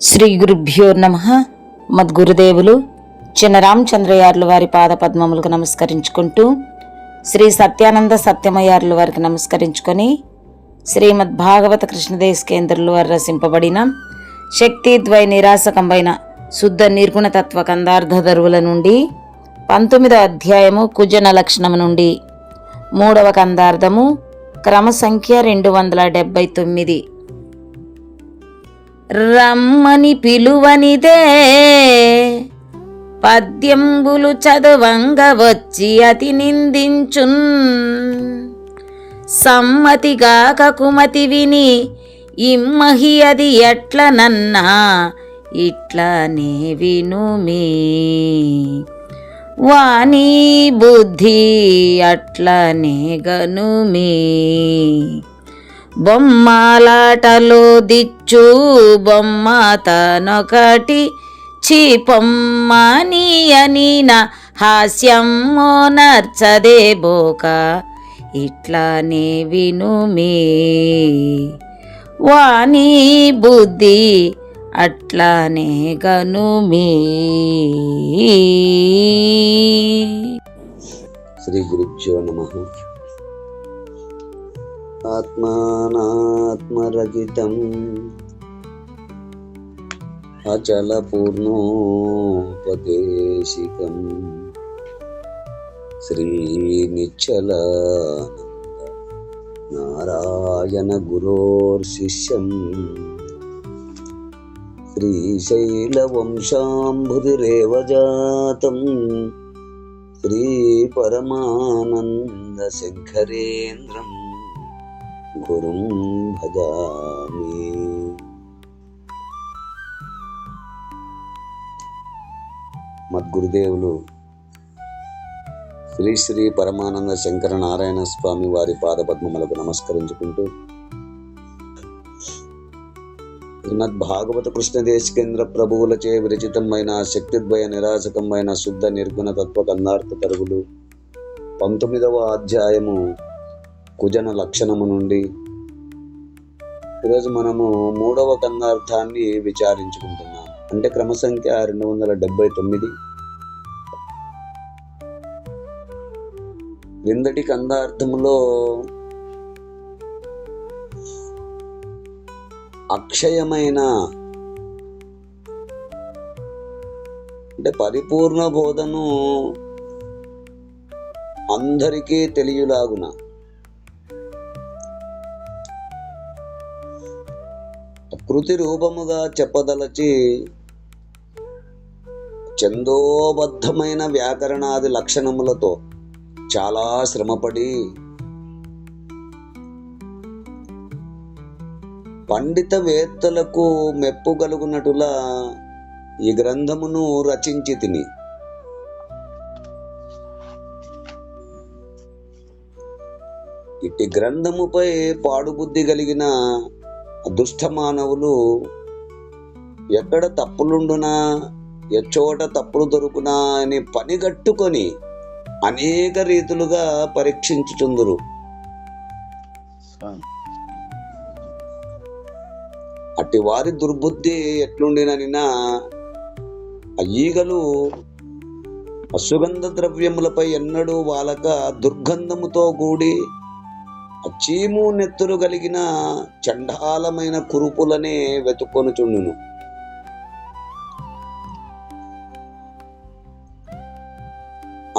శ్రీ గురుభ్యో నమః. మద్గురుదేవులు చిన్నరామచంద్రయార్ల వారి పాదపద్మములకు నమస్కరించుకుంటూ, శ్రీ సత్యానంద సత్యమయార్ల వారికి నమస్కరించుకొని, శ్రీమద్ భాగవత కృష్ణదేశకేంద్రులు వారు రచింపబడిన శక్తిద్వయ నిరాసకంబైన శుద్ధ నిర్గుణతత్వ కందార్థ దరువుల నుండి 19వ అధ్యాయము కుజన లక్షణము నుండి 3వ కందార్థము క్రమ సంఖ్య 279. రమ్మని పిలువనిదే పద్యంబులు చదువంగ వచ్చి అతి నిందించున్, సమ్మతిగాక కుమతి విని ఇమ్మహి అది ఎట్లనన్నా ఇట్లనే వినుమి, వాణి బుద్ధి అట్లనే గనుమి. బొమ్మలాటలో దిచ్చు బొమ్మ తనొకటి చీపొమ్మని అనిన హాస్యమో నర్చదే బోక ఇట్లనే వినుమి, వాణి బుద్ధి అట్లనే గనుమి. శ్రీ గురుభ్యో నమః. ఆత్మానాత్మరహితం అచల పూర్ణోపదేశికం శ్రీ నిశ్చలానంద నారాయణ గురోర్శిష్యం శ్రీశైల వంశాంబుధిరేవ జాతం శ్రీ పరమానంద శంకరేంద్రం గురుం భజామి. మద్గురుదేవులు శ్రీ శ్రీ పరమానంద శంకర నారాయణ స్వామి వారి పాదపద్మములకు నమస్కరించుకుంటూ, శ్రీమద్ భాగవత కృష్ణదేశకేంద్ర ప్రభువులచే విరచితమైన శక్తిద్వయ నిరాసకమైన శుద్ధ నిర్గుణ తత్వ కందార్థ తరుగులు 19వ అధ్యాయము కుజన లక్షణము నుండి ఈరోజు మనము 3వ కందార్థాన్ని విచారించుకుంటున్నాం. అంటే క్రమ సంఖ్య 279. క్రిందటి కందార్థములో అక్షయమైన అంటే పరిపూర్ణ బోధను అందరికీ తెలియలాగున కృతి రూపముగా చెప్పదలచి చందోబద్ధమైన వ్యాకరణాది లక్షణములతో చాలా శ్రమపడి పండిత వేత్తలకు మెప్పుగలుగునటులా ఈ గ్రంథమును రచించి తిని, ఇట్టి గ్రంథముపై పాడుబుద్ధి కలిగిన దుష్ట మానవులు ఎక్కడ తప్పులుండునా ఎచ్చోట తప్పులు దొరుకునా అని పనిగట్టుకొని అనేక రీతులుగా పరీక్షించుచుందురు. అట్టి వారి దుర్బుద్ధి ఎట్లుండిననినా ఈగలు అసుగంధ ద్రవ్యములపై ఎన్నడూ వాలక దుర్గంధముతో కూడి చీము నెత్తురు కలిగిన చండాలమైన కురుపులనే వెతుక్కొనుచుండును.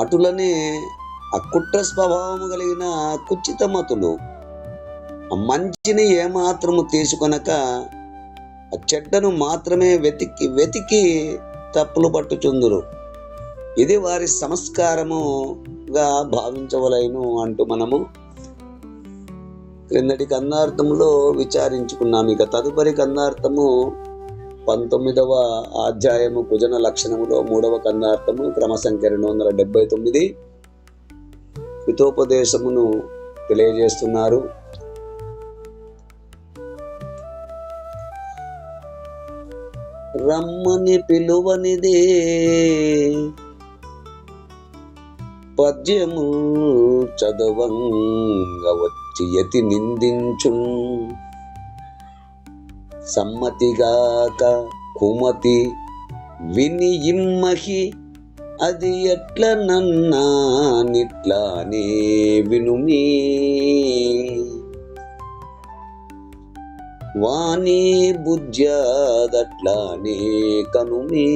అటులనే అకుట్ర స్వభావము కలిగిన కుచితమతులు మంచిని ఏమాత్రము తీసుకొనక చెడ్డను మాత్రమే వెతికి తప్పులు పట్టుచుందురు. ఇది వారి సంస్కారముగా భావించవలెను అంటూ మనము క్రిందటి కందార్థములో విచారించుకున్నాం. ఇక తదుపరి కందార్థము 19వ అధ్యాయము కుజన లక్షణములో 3వ కందార్థము క్రమ సంఖ్య 279 హితోపదేశమును తెలియజేస్తున్నారు. రమ్మని పిలువనిదే పద్యము చదవంగ వచ్చి యతి నిందించున్, సమ్మతిగాక కుమతి విని ఇమ్మహి అది ఎట్ల నన్నా నిట్లానే వినుమీ వాణి బుజ్జదట్లానే కనుమీ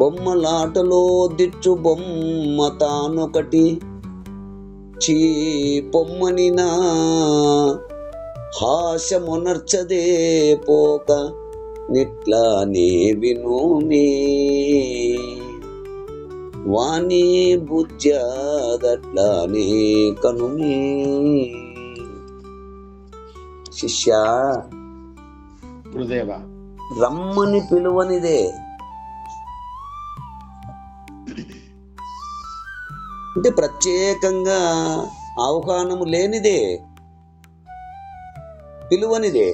బొమ్మలాటలో దిచ్చు బొమ్మ తానొకటి చీ పొమ్మనినా హాస్యమునర్చదే పోక నిట్లానే వినుమీ వాణి బుజ్జదట్లానే కనుమీ. శిష్య, గురుదేవ, రమ్మని పిలువనిదే, అంటే ప్రత్యేకంగా ఆహ్వానము లేనిదే, పిలువనిదే.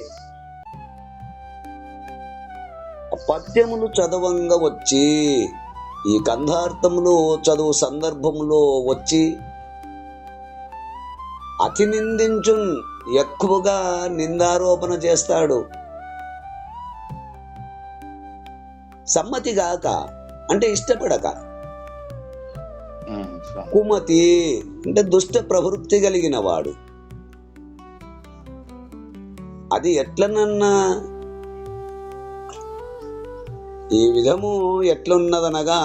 పద్యములు చదవంగా వచ్చి ఈ కందార్థములు చదువు సందర్భములో వచ్చి అతి నిందించు ఎక్కువగా నిందారోపణ చేస్తాడు. సమ్మతిగాక అంటే ఇష్టపడక. కుమతి అంటే దుష్ట ప్రవృత్తి కలిగిన వాడు. అది ఎట్లనన్నా ఈ విధము ఎట్లున్నదనగా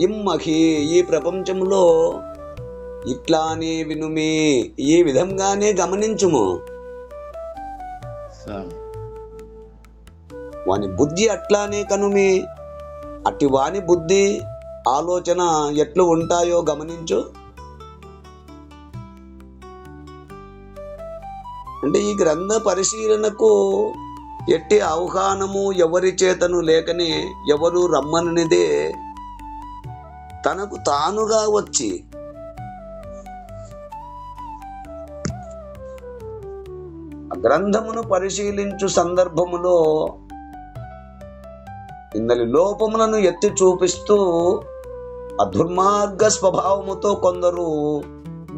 ఇమ్మహి ఈ ప్రపంచములో ఇట్లానే వినుమి, ఈ విధంగానే గమనించుము. వాని బుద్ధి అట్లానే కనుమి, అట్టి వాని బుద్ధి ఆలోచన ఎట్లు ఉంటాయో గమనించు. అంటే ఈ గ్రంథ పరిశీలనకు ఎట్టి ఆహ్వానము ఎవరి చేతను లేకనే, ఎవరు రమ్మనిదే తనకు తానుగా వచ్చి గ్రంథమును పరిశీలించు సందర్భములో ఇందలి లోపములను ఎత్తి చూపిస్తూ ఆ దుర్మార్గ స్వభావముతో కొందరు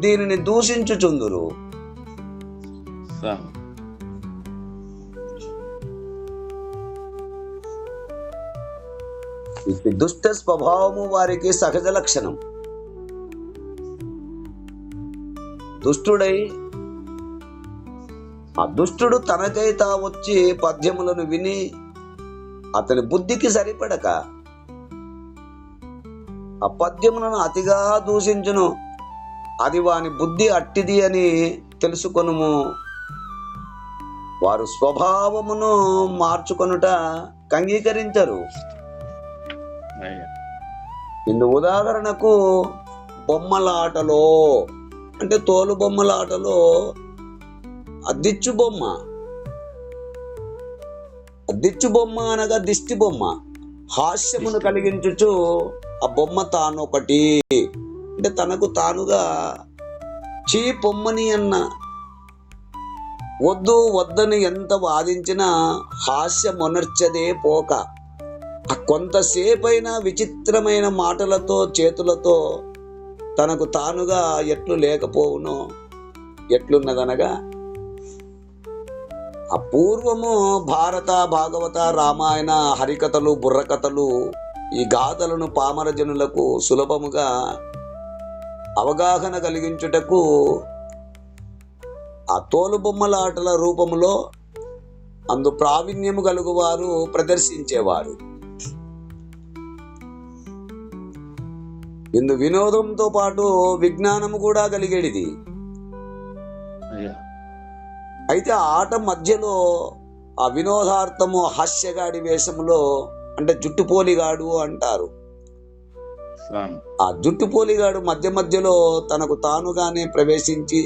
దీనిని దూషించుచుందురు. ఇటు దుష్ట స్వభావము వారికి సహజ లక్షణం. దుష్టుడై ఆ దుష్టుడు తనకై తా వచ్చి పద్యములను విని అతని బుద్ధికి సరిపడక ఆ పద్యములను అతిగా దూషించును. అది వాని బుద్ధి అట్టిది అని తెలుసుకొనుము. వారు స్వభావమును మార్చుకొనుట అంగీకరించరు. ఇందు ఉదాహరణకు బొమ్మలాటలో అంటే తోలు బొమ్మలాటలో అద్దిచ్చు బొమ్మ, అద్దిచ్చు బొమ్మ అనగా దిష్టి బొమ్మ, హాస్యమును కలిగించుచు ఆ బొమ్మ తానొకటి అంటే తనకు తానుగా చీ పొమ్మని అన్న, వద్దు వద్దని ఎంత వాదించినా హాస్యమునర్చదే పోక ఆ కొంతసేపైనా విచిత్రమైన మాటలతో చేతులతో తనకు తానుగా ఎట్లు లేకపోవునో ఎట్లున్నదనగా అపూర్వము భారత భాగవత రామాయణ హరికథలు బుర్రకథలు ఈ గాథలను పామర జనులకు సులభముగా అవగాహన కలిగించుటకు ఆ తోలుబొమ్మలాటల రూపములో అందు ప్రావీణ్యము కలుగువారు ప్రదర్శించేవారు. ఇందు వినోదంతో పాటు విజ్ఞానము కూడా కలిగేది. అయితే ఆ ఆట మధ్యలో ఆ వినోదార్థము హాస్యగాడి వేషములో అంటే జుట్టుపోలిగాడు అంటారు. ఆ జుట్టుపోలిగాడు మధ్య మధ్యలో తనకు తానుగానే ప్రవేశించి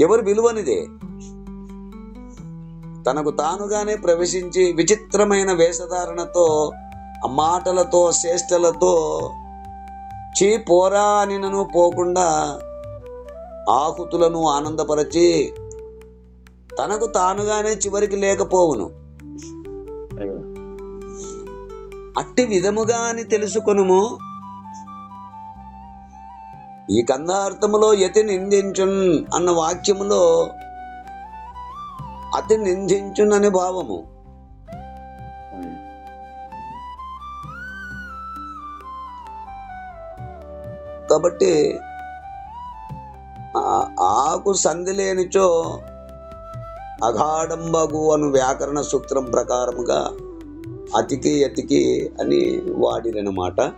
ఎవరు విలువనిదే తనకు తానుగానే ప్రవేశించి విచిత్రమైన వేషధారణతో ఆ మాటలతో చేష్టలతో చీ పోరా అని నన్ను పోకుండా ఆహుతులను ఆనందపరచి తనకు తానుగానే చివరికి లేకపోవును. అట్టి విధముగా అని తెలుసుకొనుము. ఈ కందార్థములో యతి నిందించున్ అన్న వాక్యములో అతి నిందించునని భావము. కాబట్టి ఆకు సంధి లేనిచో అగాఢంబగు అను వ్యాకరణ సూత్రం ప్రకారముగా అతికి అతికి అని వాడిరనమాట.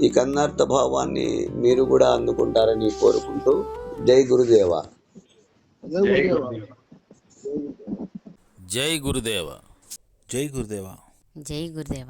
ఈ కన్నార్థ భావాన్ని మీరు కూడా అందుకుంటారని కోరుకుంటూ జై గురుదేవ. జై గురుదేవ. జై గురుదేవ. జై గురుదేవ.